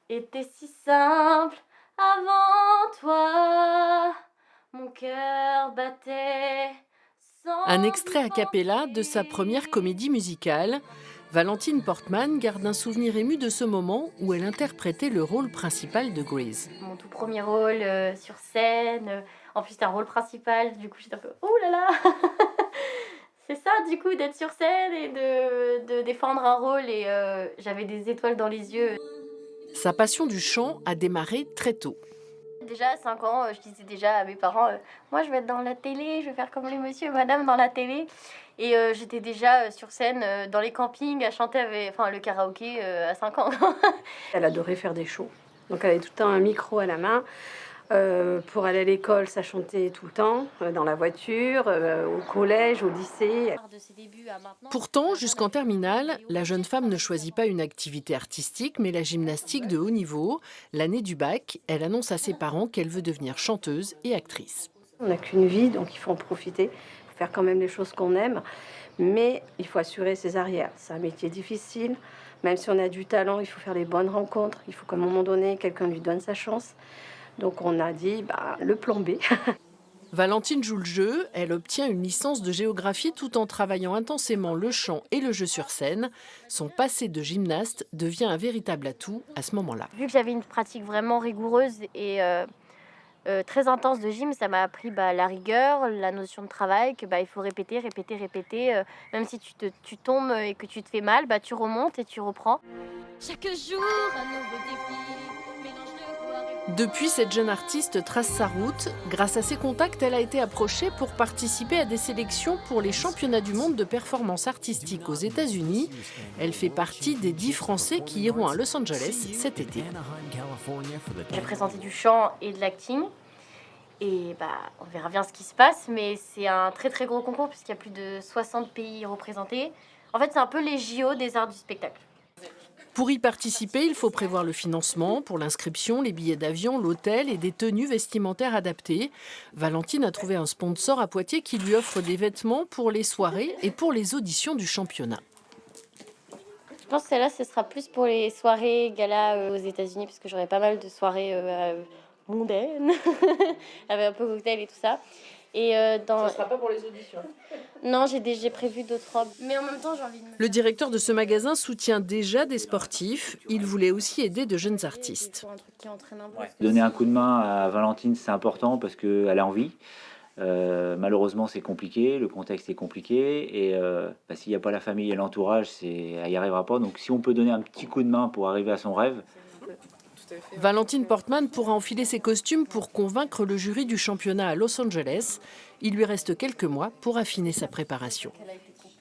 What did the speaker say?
était si simple avant toi. Mon cœur battait Un sans y extrait a cappella de sa première penser. comédie musicale. Valentine Portman garde un souvenir ému de ce moment où elle interprétait le rôle principal de Grease. Mon tout premier rôle sur scène. En plus, c'était un rôle principal. Du coup, j'étais un peu ouh là là. C'est ça, du coup, d'être sur scène et de défendre un rôle. Et j'avais des étoiles dans les yeux. Sa passion du chant a démarré très tôt. Déjà à 5 ans, je disais déjà à mes parents, «Moi je vais être dans la télé, je vais faire comme les monsieur et madame dans la télé» et j'étais déjà, sur scène, dans les campings à chanter le karaoké, à 5 ans. Elle adorait faire des shows. Donc elle avait tout le temps un micro à la main. Pour aller à l'école, ça chantait tout le temps, dans la voiture, au collège, au lycée. De ses débuts à maintenant, Pourtant, j'en jusqu'en ai fait des terminale, vidéos la jeune aussi, femme ne donc choisit pas une activité artistique, mais la gymnastique de haut niveau. L'année du bac, elle annonce à ses parents qu'elle veut devenir chanteuse et actrice. On n'a qu'une vie, donc il faut en profiter. Il faut faire quand même les choses qu'on aime. Mais il faut assurer ses arrières. C'est un métier difficile. Même si on a du talent, il faut faire les bonnes rencontres. Il faut qu'à un moment donné, quelqu'un lui donne sa chance. Donc on a dit, le plan B. Valentine joue le jeu, elle obtient une licence de géographie tout en travaillant intensément le chant et le jeu sur scène. Son passé de gymnaste devient un véritable atout à ce moment-là. vu que j'avais une pratique vraiment rigoureuse et très intense de gym, ça m'a appris, la rigueur, la notion de travail, que, il faut répéter, répéter, répéter, même si tu tombes et que tu te fais mal, tu remontes et tu reprends. Chaque jour, un nouveau défi, mélange de gloire et Depuis, cette jeune artiste trace sa route. Grâce à ses contacts, elle a été approchée pour participer à des sélections pour les championnats du monde de performance artistique aux États-Unis. Elle fait partie des 10 Français qui iront à Los Angeles cet été. j'ai présenté du chant et de l'acting et on verra bien ce qui se passe, mais c'est un très, très gros concours puisqu'il y a plus de 60 pays représentés. En fait, c'est un peu les JO des arts du spectacle. Pour y participer, il faut prévoir le financement pour l'inscription, les billets d'avion, l'hôtel et des tenues vestimentaires adaptées. Valentine a trouvé un sponsor à Poitiers qui lui offre des vêtements pour les soirées et pour les auditions du championnat. Je pense que celle-là, ce sera plus pour les soirées gala aux États-Unis, parce que j'aurai pas mal de soirées mondaines, avec un peu cocktail et tout ça. Et Ça sera pas pour les auditions. non, j'ai prévu d'autres robes. Mais en même temps, j'ai envie de me Le directeur de ce magasin soutient déjà des sportifs. Il voulait aussi aider de jeunes artistes. pour un truc qui entraîne un peu. Donner un coup de main à Valentine, c'est important parce qu'elle a envie. Malheureusement, c'est compliqué, le contexte est compliqué et s'il n'y a pas la famille et l'entourage, elle n'y arrivera pas. Donc si on peut donner un petit coup de main pour arriver à son rêve. Valentine Portman pourra enfiler ses costumes pour convaincre le jury du championnat à Los Angeles. Il lui reste quelques mois pour affiner sa préparation.